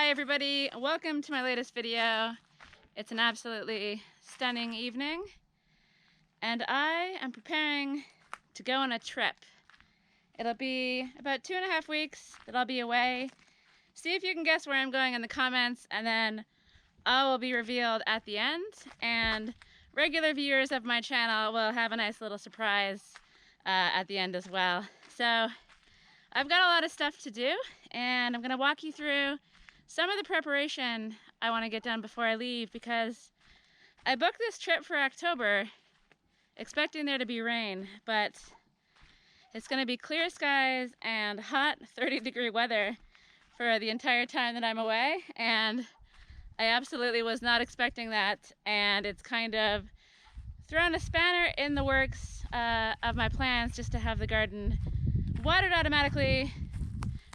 Hi everybody, welcome to my latest video. It's an absolutely stunning evening and I am preparing to go on a trip. It'll be about 2.5 weeks that I'll be away. See if you can guess where I'm going in the comments, and then all will be revealed at the end, and regular viewers of my channel will have a nice little surprise at the end as well. So I've got a lot of stuff to do and I'm going to walk you through some of the preparation I want to get done before I leave, because I booked this trip for October expecting there to be rain, but it's going to be clear skies and hot 30-degree weather for the entire time that I'm away, and I absolutely was not expecting that, and it's kind of thrown a spanner in the works of my plans just to have the garden watered automatically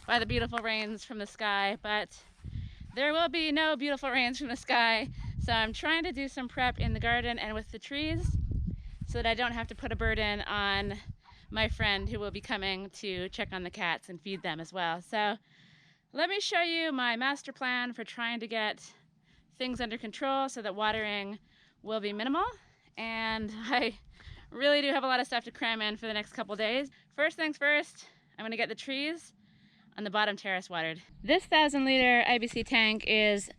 by the beautiful rains from the sky. But there will be no beautiful rains from the sky, so I'm trying to do some prep in the garden and with the trees so that I don't have to put a burden on my friend who will be coming to check on the cats and feed them as well. So let me show you my master plan for trying to get things under control so that watering will be minimal, and I really do have a lot of stuff to cram in for the next couple days. First things first, I'm going to get the trees on the bottom terrace watered. This 1,000-liter IBC tank is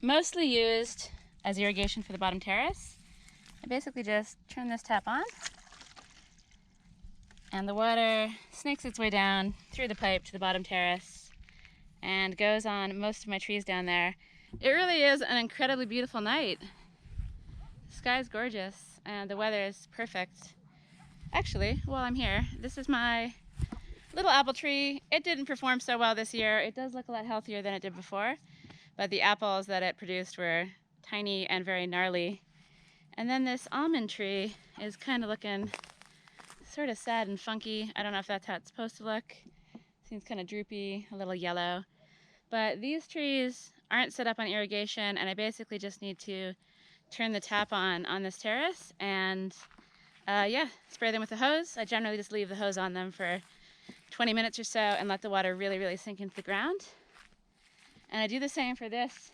mostly used as irrigation for the bottom terrace. I basically just turn this tap on and the water snakes its way down through the pipe to the bottom terrace and goes on most of my trees down there. It really is an incredibly beautiful night. The sky's gorgeous and the weather is perfect. Actually, while I'm here, this is my little apple tree. It didn't perform so well this year. It does look a lot healthier than it did before, but the apples that it produced were tiny and very gnarly. And then this almond tree is kind of looking sort of sad and funky. I don't know if that's how it's supposed to look. Seems kind of droopy, a little yellow. But these trees aren't set up on irrigation, and I basically just need to turn the tap on this terrace and yeah, spray them with a hose. I generally just leave the hose on them for 20 minutes or so and let the water really sink into the ground. And I do the same for this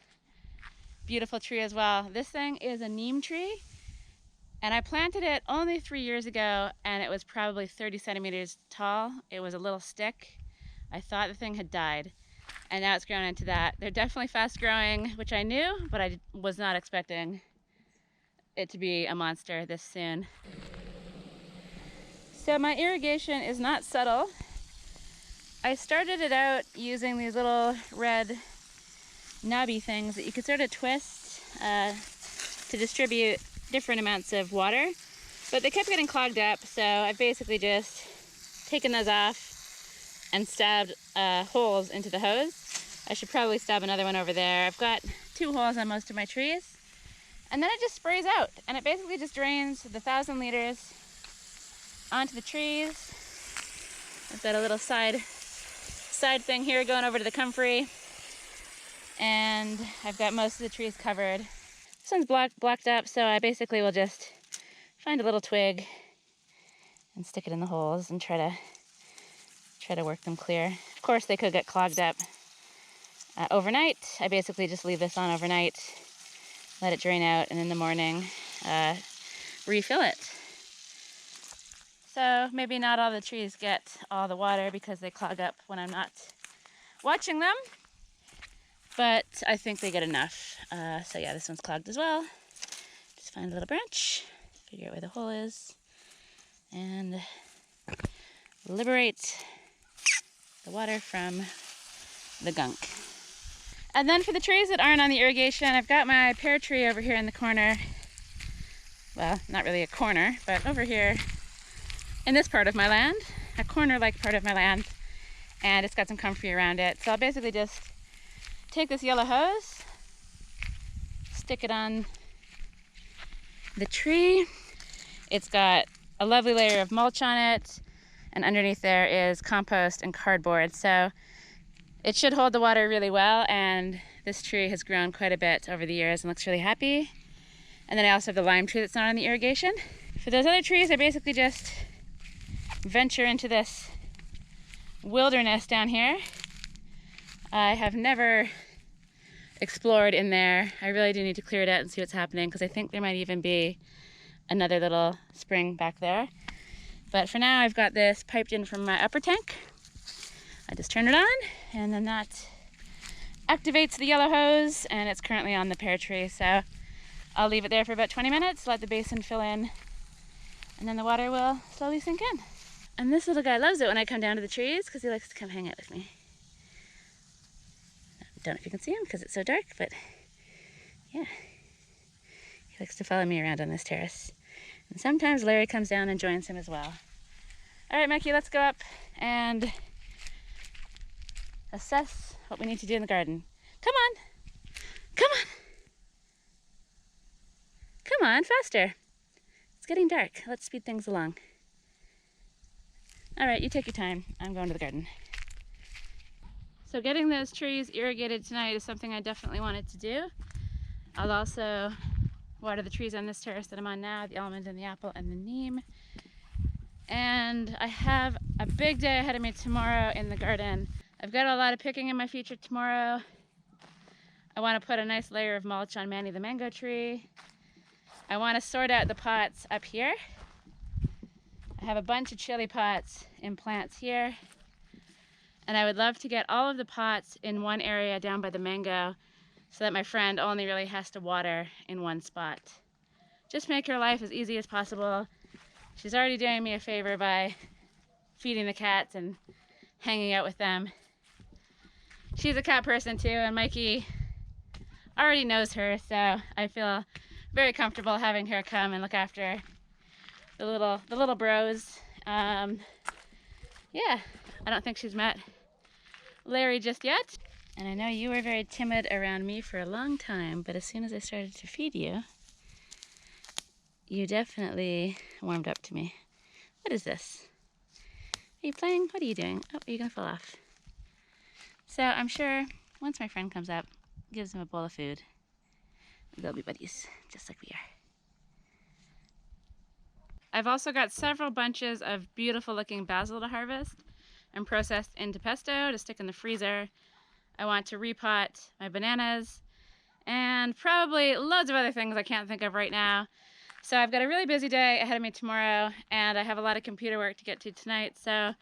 beautiful tree as well. This thing is a neem tree, and I planted it only 3 years ago, and it was probably 30 centimeters tall. It was a little stick. I thought the thing had died, and now it's grown into that. They're definitely fast growing, which I knew, but I was not expecting it to be a monster this soon. So my irrigation is not subtle. I started it out using these little red knobby things that you could sort of twist to distribute different amounts of water, but they kept getting clogged up, so I've basically just taken those off and stabbed holes into the hose. I should probably stab another one over there. I've got 2 holes on most of my trees, and then it just sprays out, and it basically just drains the 1,000 liters onto the trees. I've got a little side thing here going over to the comfrey, and I've got most of the trees covered. This one's blocked up, so I basically will just find a little twig and stick it in the holes and try to work them clear. Of course, they could get clogged up overnight. I basically just leave this on overnight, let it drain out, and in the morning refill it. So maybe not all the trees get all the water because they clog up when I'm not watching them, but I think they get enough. So yeah, this one's clogged as well. Just find a little branch, figure out where the hole is, and liberate the water from the gunk. And then for the trees that aren't on the irrigation, I've got my pear tree over here in the corner. Well, not really a corner, but over here in this part of my land, a corner-like part of my land, and it's got some comfrey around it. So I'll basically just take this yellow hose, stick it on the tree. It's got a lovely layer of mulch on it, and underneath there is compost and cardboard. So it should hold the water really well, and this tree has grown quite a bit over the years and looks really happy. And then I also have the lime tree that's not on the irrigation. For those other trees, I basically just venture into this wilderness down here. I have never explored in there. I really do need to clear it out and see what's happening, because I think there might even be another little spring back there. But for now, I've got this piped in from my upper tank. I just turn it on, and then that activates the yellow hose, and it's currently on the pear tree. So I'll leave it there for about 20 minutes, let the basin fill in, and then the water will slowly sink in. And this little guy loves it when I come down to the trees, because he likes to come hang out with me. I don't know if you can see him because it's so dark, but yeah. He likes to follow me around on this terrace. And sometimes Larry comes down and joins him as well. All right, Mikey, let's go up and assess what we need to do in the garden. Come on. Come on. Come on, faster. It's getting dark. Let's speed things along. All right, you take your time. I'm going to the garden. So getting those trees irrigated tonight is something I definitely wanted to do. I'll also water the trees on this terrace that I'm on now, the almond and the apple and the neem. And I have a big day ahead of me tomorrow in the garden. I've got a lot of picking in my future tomorrow. I want to put a nice layer of mulch on Manny the mango tree. I want to sort out the pots up here. I have a bunch of chili pots in plants here. And I would love to get all of the pots in one area down by the mango, so that my friend only really has to water in one spot. Just make her life as easy as possible. She's already doing me a favor by feeding the cats and hanging out with them. She's a cat person too, and Mikey already knows her, so I feel very comfortable having her come and look after the little bros. Yeah, I don't think she's met Larry just yet. And I know you were very timid around me for a long time, but as soon as I started to feed you, you definitely warmed up to me. What is this? Are you playing? What are you doing? Oh, are you gonna fall off? So I'm sure once my friend comes up, gives him a bowl of food, they'll be buddies, just like we are. I've also got several bunches of beautiful looking basil to harvest and process into pesto to stick in the freezer. I want to repot my bananas and probably loads of other things I can't think of right now. So I've got a really busy day ahead of me tomorrow, and I have a lot of computer work to get to tonight. So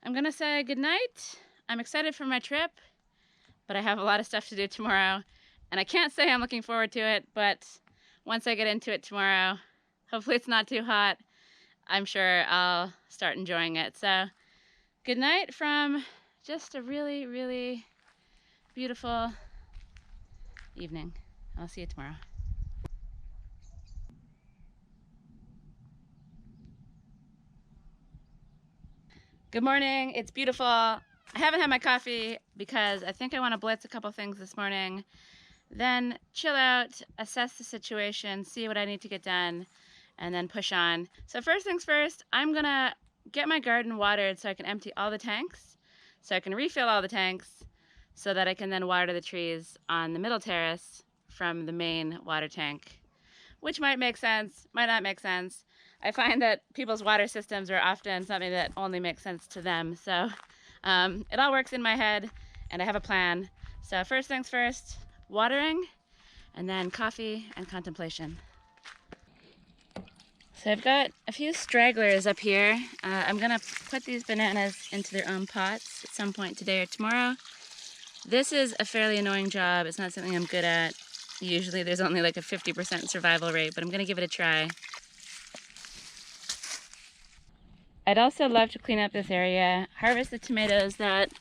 I'm gonna say good night. I'm excited for my trip, but I have a lot of stuff to do tomorrow, and I can't say I'm looking forward to it, but once I get into it tomorrow, hopefully it's not too hot, I'm sure I'll start enjoying it. So good night from just a really, really beautiful evening. I'll see you tomorrow. Good morning. It's beautiful. I haven't had my coffee because I think I want to blitz a couple things this morning, then chill out, assess the situation, see what I need to get done, and then push on. So first things first, I'm gonna get my garden watered so I can empty all the tanks, so I can refill all the tanks, so that I can then water the trees on the middle terrace from the main water tank, which might make sense, might not make sense. I find that people's water systems are often something that only makes sense to them. So it all works in my head, and I have a plan. So first things first, watering, and then coffee and contemplation. So I've got a few stragglers up here. I'm gonna put these bananas into their own pots at some point today or tomorrow. This is a fairly annoying job. It's not something I'm good at. Usually there's only like a 50% survival rate, but I'm gonna give it a try. I'd also love to clean up this area, harvest the tomatoes that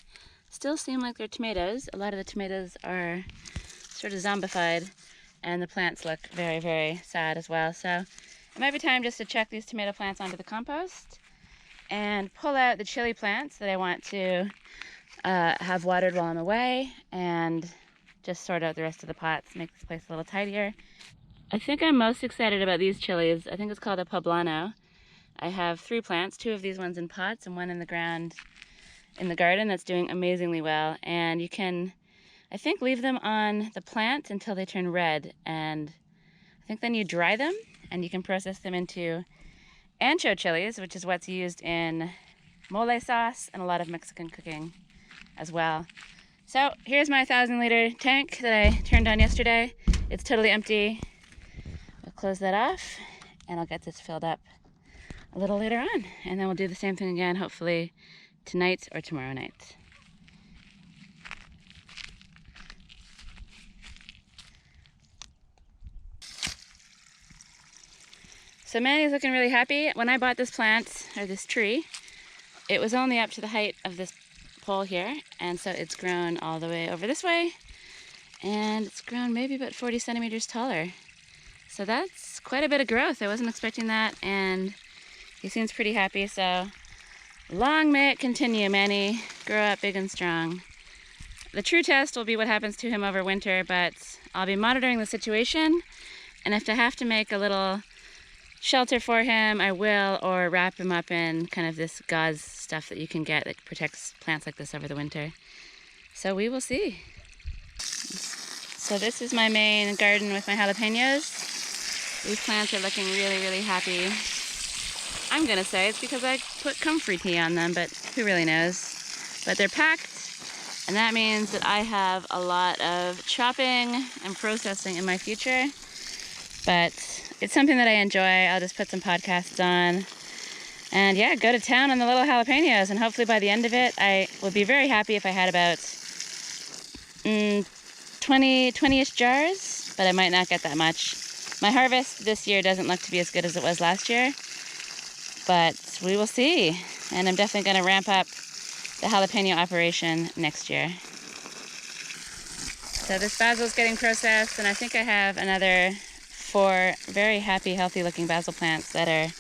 still seem like they're tomatoes. A lot of the tomatoes are sort of zombified, and the plants look very, very sad as well. So it might be time just to check these tomato plants onto the compost and pull out the chili plants that I want to have watered while I'm away, and just sort out the rest of the pots, make this place a little tidier. I think I'm most excited about these chilies. I think it's called a poblano. I have 3 plants, 2 of these ones in pots and 1 in the ground in the garden that's doing amazingly well. And you can, I think, leave them on the plant until they turn red, and I think then you dry them and you can process them into ancho chilies, which is what's used in mole sauce and a lot of Mexican cooking as well. So here's my 1,000-liter tank that I turned on yesterday. It's totally empty. We'll close that off and I'll get this filled up a little later on. And then we'll do the same thing again, hopefully tonight or tomorrow night. So Manny's looking really happy. When I bought this plant, or this tree, it was only up to the height of this pole here, and so it's grown all the way over this way, and it's grown maybe about 40 centimeters taller. So that's quite a bit of growth. I wasn't expecting that, and he seems pretty happy, so long may it continue, Manny. Grow up big and strong. The true test will be what happens to him over winter, but I'll be monitoring the situation, and if I have to make a little shelter for him, I will, or wrap him up in kind of this gauze stuff that you can get that protects plants like this over the winter. So we will see. So this is my main garden with my jalapenos. These plants are looking really, really happy. I'm gonna say it's because I put comfrey tea on them, but who really knows? But they're packed, and that means that I have a lot of chopping and processing in my future. But it's something that I enjoy. I'll just put some podcasts on and yeah, go to town on the little jalapenos, and hopefully by the end of it, I would be very happy if I had about 20-ish jars, but I might not get that much. My harvest this year doesn't look to be as good as it was last year, but we will see. And I'm definitely going to ramp up the jalapeno operation next year. So this basil's getting processed, and I think I have another 4 very happy, healthy looking basil plants that are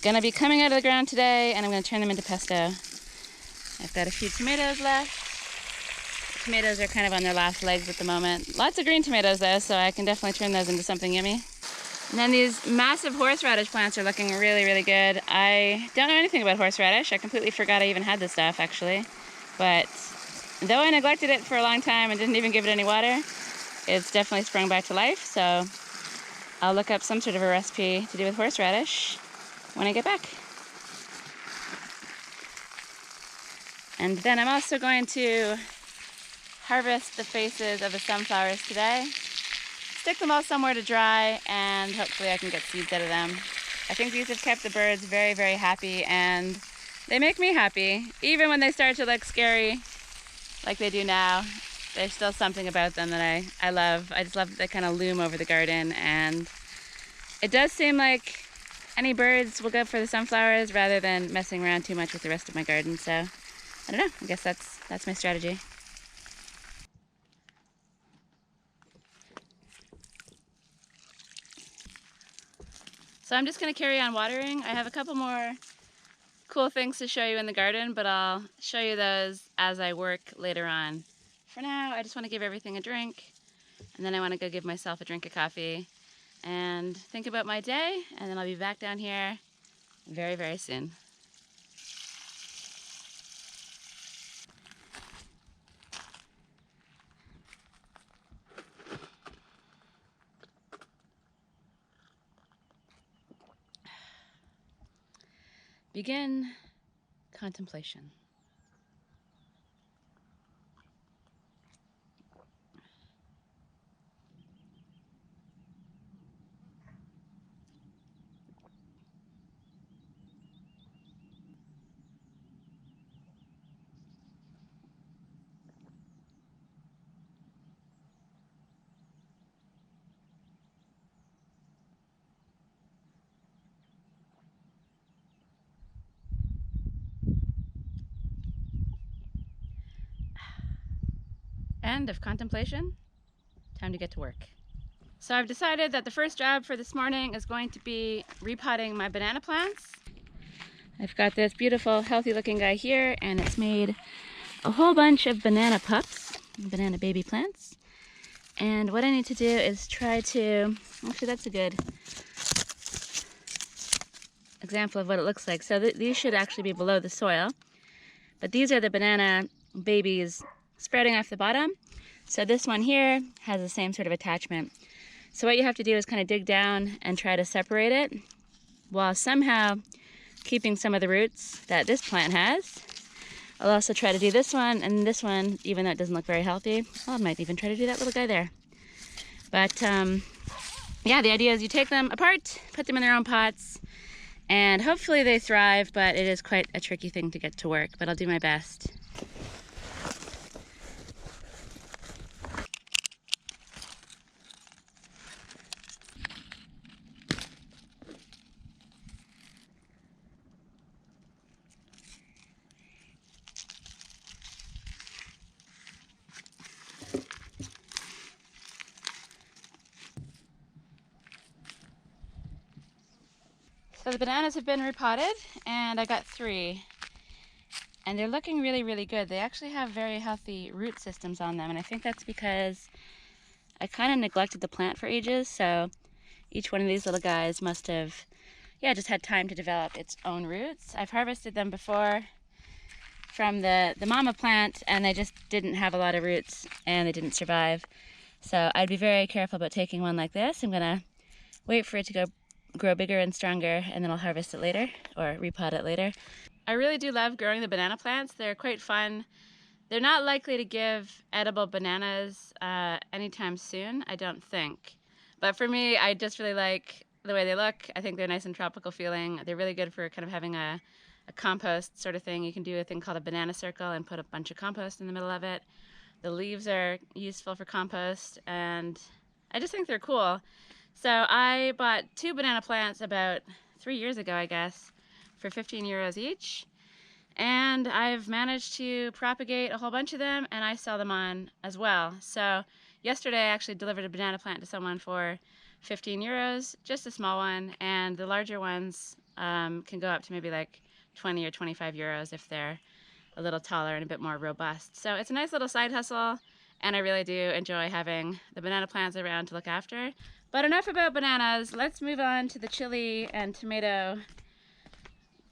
going to be coming out of the ground today, and I'm going to turn them into pesto. I've got a few tomatoes left. The tomatoes are kind of on their last legs at the moment. Lots of green tomatoes though, so I can definitely turn those into something yummy. And then these massive horseradish plants are looking really, really good. I don't know anything about horseradish. I completely forgot I even had this stuff actually. But though I neglected it for a long time and didn't even give it any water, it's definitely sprung back to life. So I'll look up some sort of a recipe to do with horseradish when I get back. And then I'm also going to harvest the faces of the sunflowers today. Stick them all somewhere to dry, and hopefully I can get seeds out of them. I think these have kept the birds very, very happy, and they make me happy. Even when they start to look scary, like they do now, there's still something about them that I love. I just love that they kind of loom over the garden, and it does seem like any birds will go for the sunflowers rather than messing around too much with the rest of my garden. So I don't know, I guess that's my strategy. So I'm just going to carry on watering. I have a couple more cool things to show you in the garden, but I'll show you those as I work later on. For now, I just want to give everything a drink, and then I want to go give myself a drink of coffee and think about my day, and then I'll be back down here very, very soon. Begin contemplation. End of contemplation. Time to get to work. So I've decided that the first job for this morning is going to be repotting my banana plants. I've got this beautiful, healthy looking guy here, and it's made a whole bunch of banana pups, banana baby plants. And what I need to do is try to, actually that's a good example of what it looks like. So these should actually be below the soil, but these are the banana babies sprouting off the bottom. So this one here has the same sort of attachment. So what you have to do is kind of dig down and try to separate it while somehow keeping some of the roots that this plant has, I'll also try to do this one and this one, even though it doesn't look very healthy. Well, I might even try to do that little guy there. But yeah, the idea is you take them apart, put them in their own pots, and hopefully they thrive, but it is quite a tricky thing to get to work, but I'll do my best. So the bananas have been repotted, and I got 3. And they're looking really, really good. They actually have very healthy root systems on them, and I think that's because I kind of neglected the plant for ages, so each one of these little guys must have, yeah, just had time to develop its own roots. I've harvested them before from the mama plant, and they just didn't have a lot of roots, and they didn't survive. So I'd be very careful about taking one like this. I'm gonna wait for it to grow bigger and stronger, and then I'll harvest it later, or repot it later. I really do love growing the banana plants. They're quite fun. They're not likely to give edible bananas anytime soon, I don't think. But for me, I just really like the way they look. I think they're nice and tropical feeling. They're really good for kind of having a compost sort of thing. You can do a thing called a banana circle and put a bunch of compost in the middle of it. The leaves are useful for compost, and I just think they're cool. So I bought 2 banana plants about 3 years ago, I guess, for 15 euros each. And I've managed to propagate a whole bunch of them, and I sell them on as well. So yesterday I actually delivered a banana plant to someone for 15 euros, just a small one, and the larger ones can go up to maybe like 20 or 25 euros if they're a little taller and a bit more robust. So it's a nice little side hustle, and I really do enjoy having the banana plants around to look after. But enough about bananas. Let's move on to the chili and tomato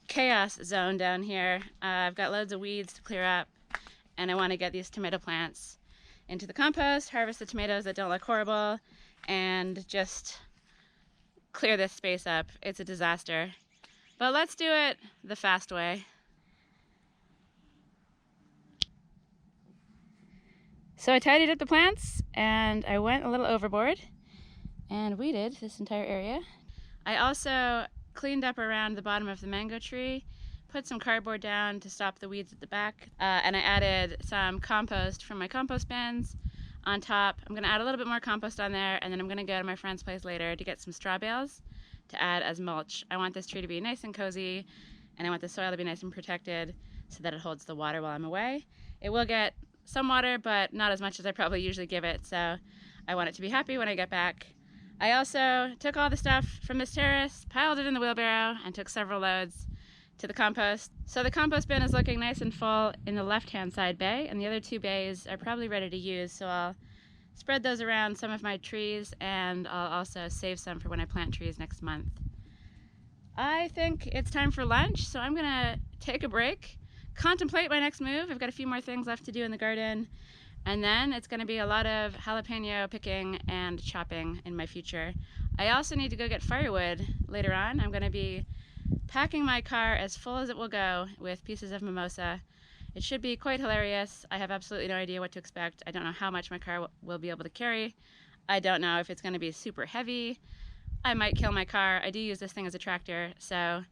chaos zone down here. I've got loads of weeds to clear up, and I want to get these tomato plants into the compost, harvest the tomatoes that don't look horrible, and just clear this space up. It's a disaster. But let's do it the fast way. So I tidied up the plants, and I went a little overboard and weeded this entire area. I also cleaned up around the bottom of the mango tree, put some cardboard down to stop the weeds at the back, and I added some compost from my compost bins on top. I'm gonna add a little bit more compost on there, and then I'm gonna go to my friend's place later to get some straw bales to add as mulch. I want this tree to be nice and cozy, and I want the soil to be nice and protected so that it holds the water while I'm away. It will get some water, but not as much as I probably usually give it, so I want it to be happy when I get back. I also took all the stuff from this terrace, piled it in the wheelbarrow, and took several loads to the compost. So the compost bin is looking nice and full in the left-hand side bay, and the other 2 bays are probably ready to use, so I'll spread those around some of my trees, and I'll also save some for when I plant trees next month. I think it's time for lunch, so I'm gonna take a break, contemplate my next move. I've got a few more things left to do in the garden, and then it's going to be a lot of jalapeno picking and chopping in my future. I also need to go get firewood later on. I'm going to be packing my car as full as it will go with pieces of mimosa. It should be quite hilarious. I have absolutely no idea what to expect. I don't know how much my car will be able to carry. I don't know if it's going to be super heavy. I might kill my car. I do use this thing as a tractor, so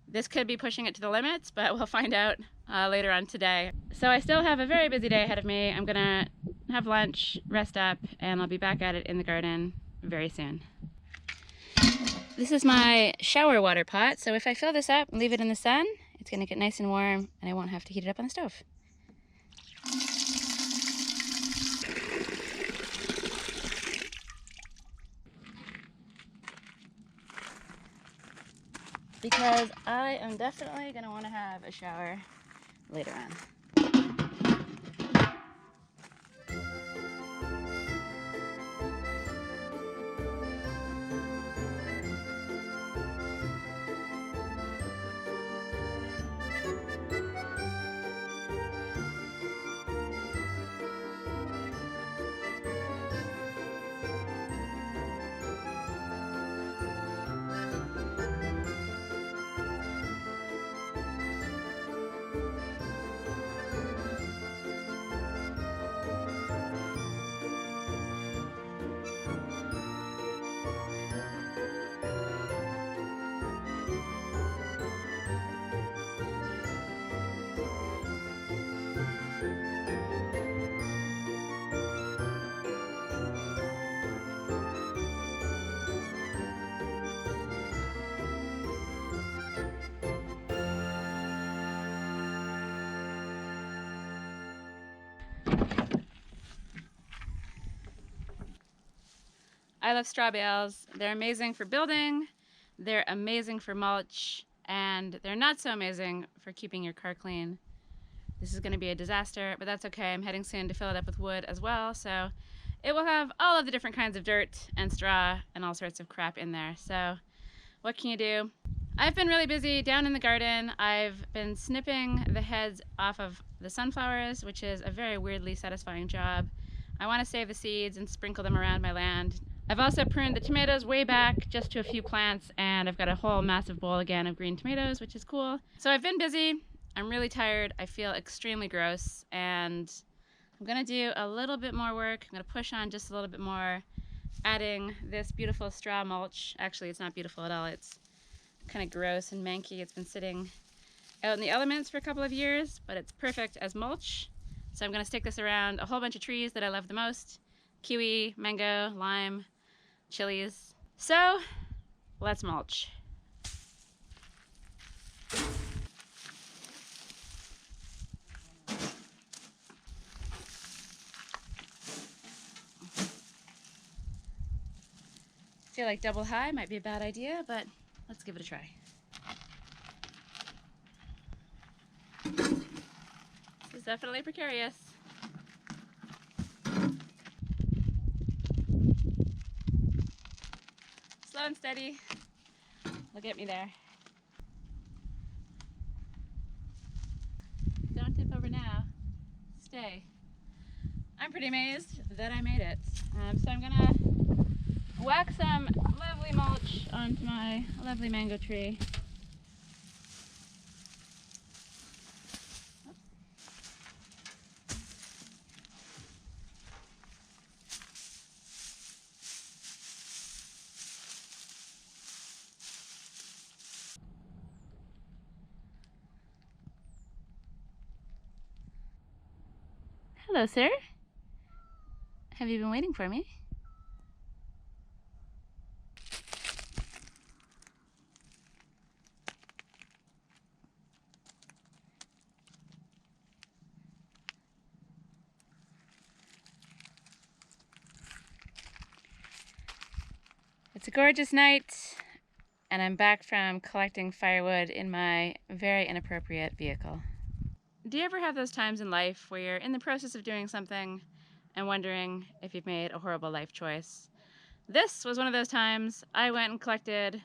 this could be pushing it to the limits, but we'll find out later on today. So I still have a very busy day ahead of me. I'm gonna have lunch, rest up, and I'll be back at it in the garden very soon. This is my shower water pot, so if I fill this up and leave it in the sun, it's gonna get nice and warm, and I won't have to heat it up on the stove. Because I am definitely going to want to have a shower later on. I love straw bales. They're amazing for building, they're amazing for mulch, and they're not so amazing for keeping your car clean. This is going to be a disaster, but that's okay. I'm heading soon to fill it up with wood as well, so it will have all of the different kinds of dirt and straw and all sorts of crap in there. So what can you do? I've been really busy down in the garden. I've been snipping the heads off of the sunflowers, which is a very weirdly satisfying job. I want to save the seeds and sprinkle them around my land. I've also pruned the tomatoes way back just to a few plants, and I've got a whole massive bowl again of green tomatoes, which is cool. So I've been busy. I'm really tired. I feel extremely gross, and I'm gonna do a little bit more work. I'm gonna push on just a little bit more, adding this beautiful straw mulch. Actually, it's not beautiful at all. It's kind of gross and manky. It's been sitting out in the elements for a couple of years, but it's perfect as mulch. So I'm gonna stick this around a whole bunch of trees that I love the most. Kiwi, mango, lime, chilies. So let's mulch. I feel like double high might be a bad idea, but let's give it a try. This is definitely precarious. Slow and steady. Look at me there. Don't tip over now. Stay. I'm pretty amazed that I made it. So I'm gonna whack some lovely mulch onto my lovely mango tree. Hello, sir. Have you been waiting for me? It's a gorgeous night, and I'm back from collecting firewood in my very inappropriate vehicle. Do you ever have those times in life where you're in the process of doing something and wondering if you've made a horrible life choice? This was one of those times. I went and collected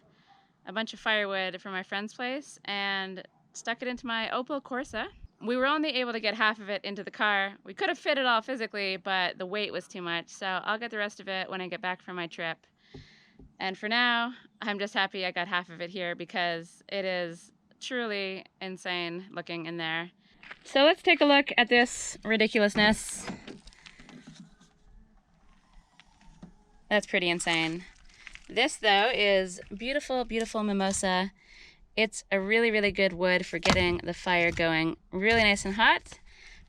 a bunch of firewood from my friend's place and stuck it into my Opel Corsa. We were only able to get half of it into the car. We could have fit it all physically, but the weight was too much, so I'll get the rest of it when I get back from my trip. And for now, I'm just happy I got half of it here because it is truly insane looking in there. So let's take a look at this ridiculousness. That's pretty insane. This, though, is beautiful, beautiful mimosa. It's a really, really good wood for getting the fire going really nice and hot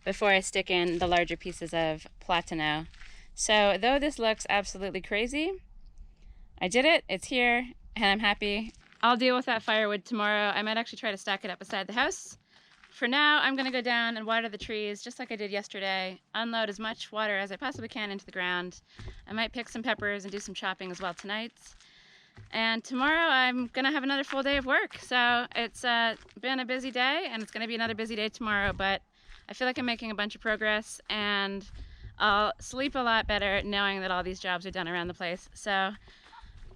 before I stick in the larger pieces of platano. So though this looks absolutely crazy, I did it, it's here, and I'm happy. I'll deal with that firewood tomorrow. I might actually try to stack it up beside the house. For now, I'm gonna go down and water the trees just like I did yesterday, unload as much water as I possibly can into the ground. I might pick some peppers and do some chopping as well tonight. And tomorrow I'm gonna have another full day of work. So it's been a busy day, and it's gonna be another busy day tomorrow, but I feel like I'm making a bunch of progress, and I'll sleep a lot better knowing that all these jobs are done around the place. So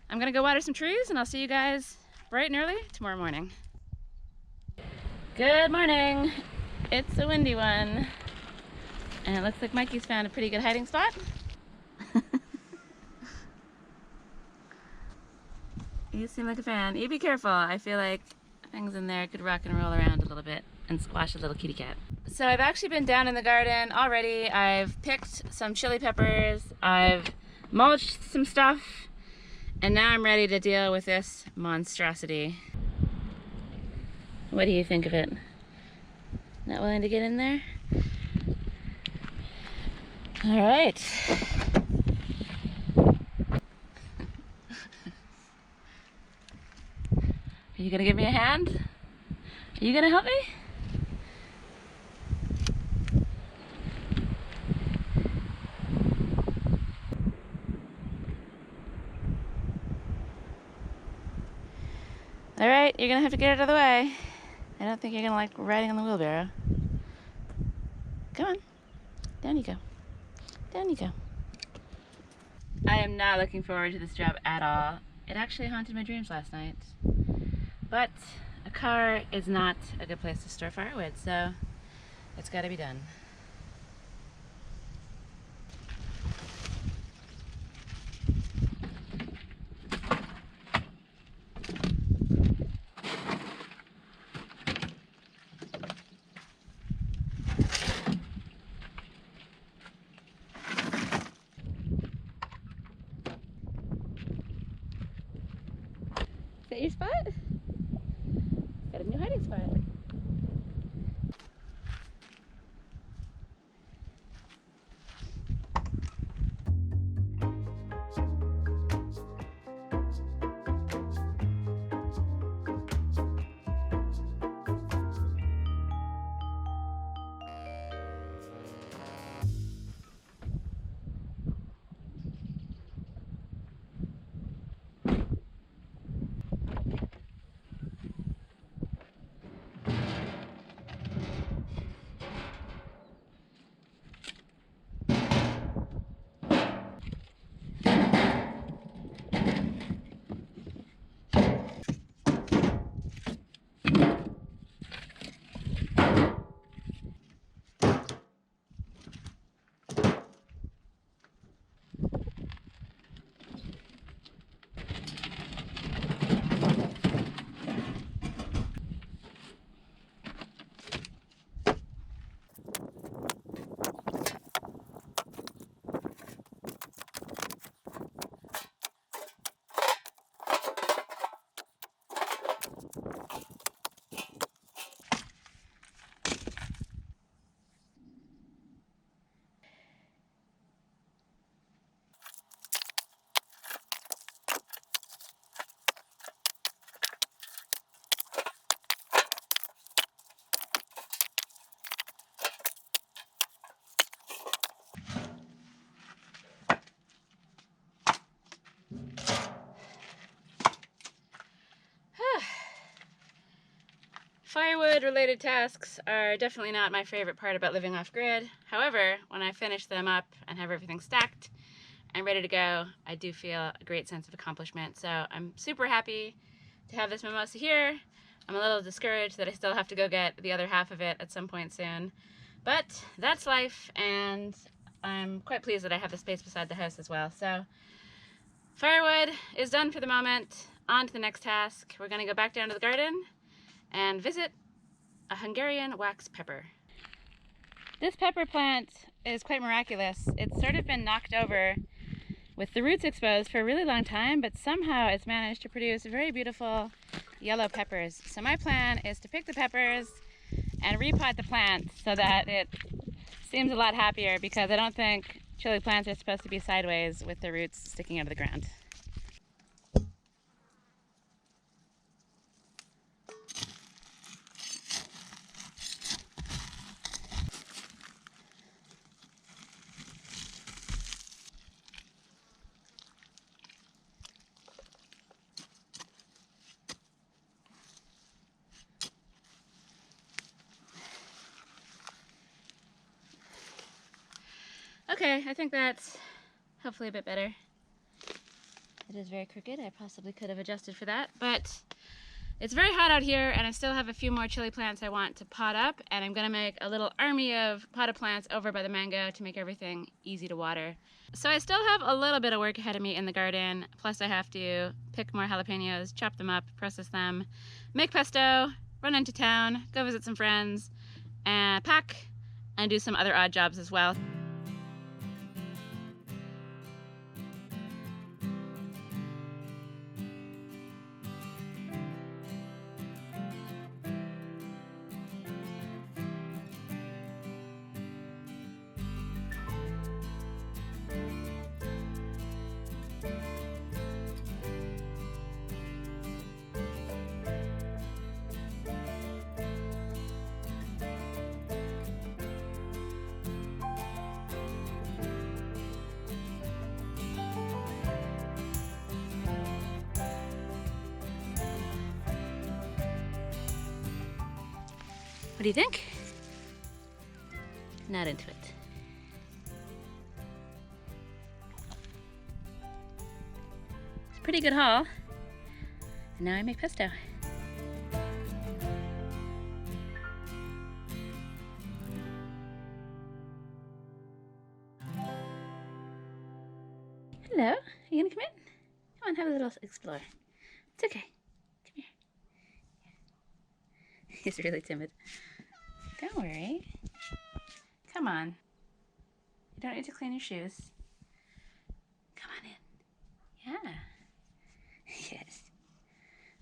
I'm gonna go water some trees, and I'll see you guys bright and early tomorrow morning. Good morning. It's a windy one, and it looks like Mikey's found a pretty good hiding spot. You seem like a fan. You be careful. I feel like things in there could rock and roll around a little bit and squash a little kitty cat. So I've actually been down in the garden already. I've picked some chili peppers. I've mulched some stuff. And now I'm ready to deal with this monstrosity. What do you think of it? Not willing to get in there? All right. Are you gonna give me a hand? Are you gonna help me? All right, you're gonna have to get out of the way. I don't think you're gonna like riding on the wheelbarrow. Come on, down you go. Down you go. I am not looking forward to this job at all. It actually haunted my dreams last night. But a car is not a good place to store firewood, so it's gotta be done. Is that your spot? Got a new hiding spot. Firewood related tasks are definitely not my favorite part about living off grid. However, when I finish them up and have everything stacked and ready to go, I do feel a great sense of accomplishment. So I'm super happy to have this mimosa here. I'm a little discouraged that I still have to go get the other half of it at some point soon. But that's life, and I'm quite pleased that I have the space beside the house as well. So firewood is done for the moment. On to the next task. We're gonna go back down to the garden and visit a Hungarian wax pepper. This pepper plant is quite miraculous. It's sort of been knocked over with the roots exposed for a really long time, but somehow it's managed to produce very beautiful yellow peppers. So my plan is to pick the peppers and repot the plant so that it seems a lot happier, because I don't think chili plants are supposed to be sideways with their roots sticking out of the ground. Okay, I think that's hopefully a bit better. It is very crooked. I possibly could have adjusted for that, but it's very hot out here, and I still have a few more chili plants I want to pot up, and I'm gonna make a little army of potted plants over by the mango to make everything easy to water. So I still have a little bit of work ahead of me in the garden, plus I have to pick more jalapenos, chop them up, process them, make pesto, run into town, go visit some friends, and pack, and do some other odd jobs as well. What do you think? Not into it. It's a pretty good haul. And now I make pesto. Hello, are you gonna come in? Come on, have a little explore. It's okay. Come here. He's really timid. Don't worry. Come on. You don't need to clean your shoes. Come on in. Yeah. Yes.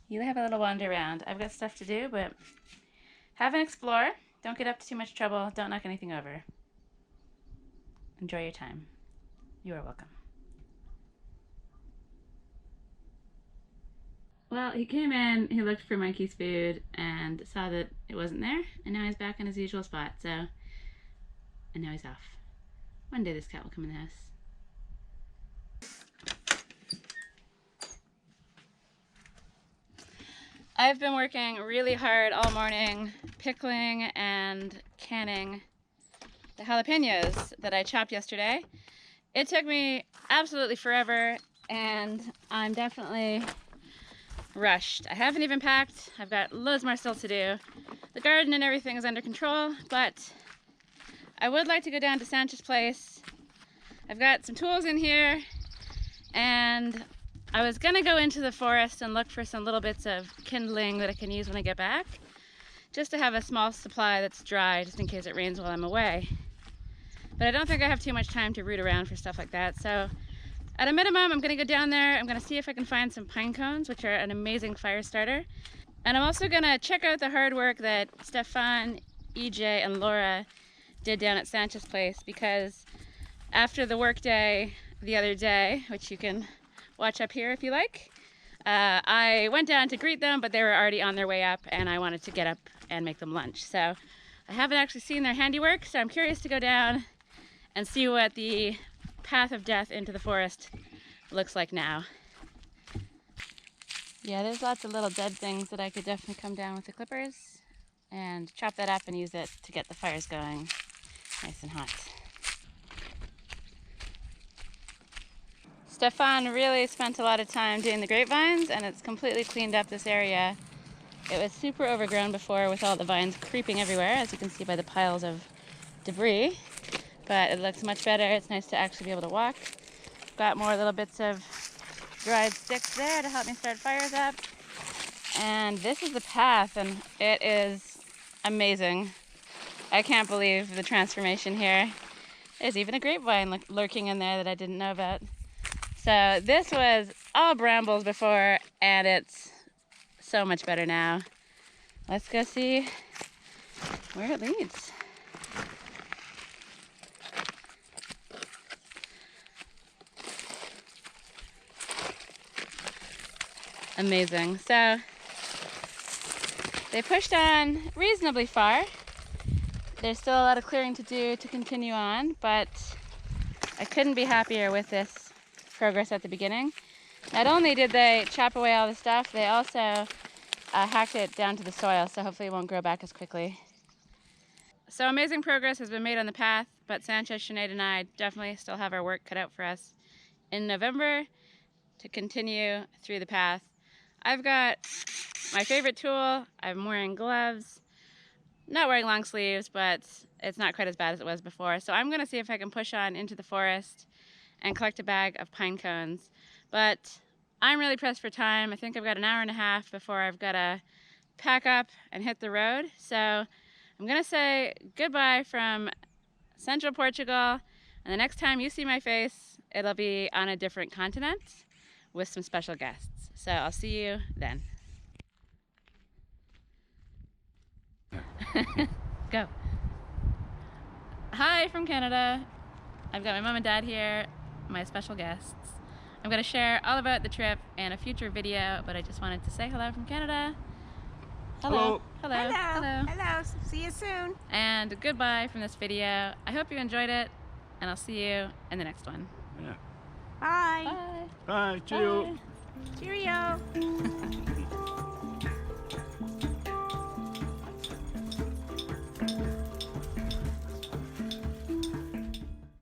You have a little wander around. I've got stuff to do, but have an explore. Don't get up to too much trouble. Don't knock anything over. Enjoy your time. You are welcome. Well, he came in, he looked for Mikey's food, and saw that it wasn't there, and now he's back in his usual spot, so... And now he's off. One day this cat will come in the house. I've been working really hard all morning, pickling and canning the jalapenos that I chopped yesterday. It took me absolutely forever, and I'm definitely rushed. I haven't even packed. I've got loads more still to do. The garden and everything is under control, but I would like to go down to Sanchez's place. I've got some tools in here, and I was gonna go into the forest and look for some little bits of kindling that I can use when I get back, just to have a small supply that's dry, just in case it rains while I'm away. But I don't think I have too much time to root around for stuff like that, so at a minimum, I'm gonna go down there, I'm gonna see if I can find some pine cones, which are an amazing fire starter. And I'm also gonna check out the hard work that Stefan, EJ, and Laura did down at Sanchez's place, because after the work day the other day, which you can watch up here if you like, I went down to greet them, but they were already on their way up, and I wanted to get up and make them lunch. So I haven't actually seen their handiwork, so I'm curious to go down and see what the path of death into the forest looks like now. Yeah, there's lots of little dead things that I could definitely come down with the clippers and chop that up and use it to get the fires going nice and hot. Stefan really spent a lot of time doing the grapevines, and it's completely cleaned up this area. It was super overgrown before with all the vines creeping everywhere, as you can see by the piles of debris. But it looks much better. It's nice to actually be able to walk. Got more little bits of dried sticks there to help me start fires up. And this is the path, and it is amazing. I can't believe the transformation here. There's even a grapevine lurking in there that I didn't know about. So this was all brambles before, and it's so much better now. Let's go see where it leads. Amazing. So they pushed on reasonably far. There's still a lot of clearing to do to continue on, but I couldn't be happier with this progress at the beginning. Not only did they chop away all the stuff, they also hacked it down to the soil, so hopefully it won't grow back as quickly. So amazing progress has been made on the path, but Sanchez, Sinead, and I definitely still have our work cut out for us in November to continue through the path. I've got my favorite tool. I'm wearing gloves. Not wearing long sleeves, but it's not quite as bad as it was before. So I'm gonna see if I can push on into the forest and collect a bag of pine cones. But I'm really pressed for time. I think I've got an hour and a half before I've gotta pack up and hit the road. So I'm gonna say goodbye from Central Portugal, and the next time you see my face, it'll be on a different continent with some special guests. So I'll see you then. Go. Hi from Canada. I've got my mom and dad here, my special guests. I'm going to share all about the trip in a future video, but I just wanted to say hello from Canada. Hello. Hello. Hello. Hello. Hello. See you soon. And goodbye from this video. I hope you enjoyed it, and I'll see you in the next one. Yeah. Bye. Bye. Bye. Cheerio. Bye. Cheerio.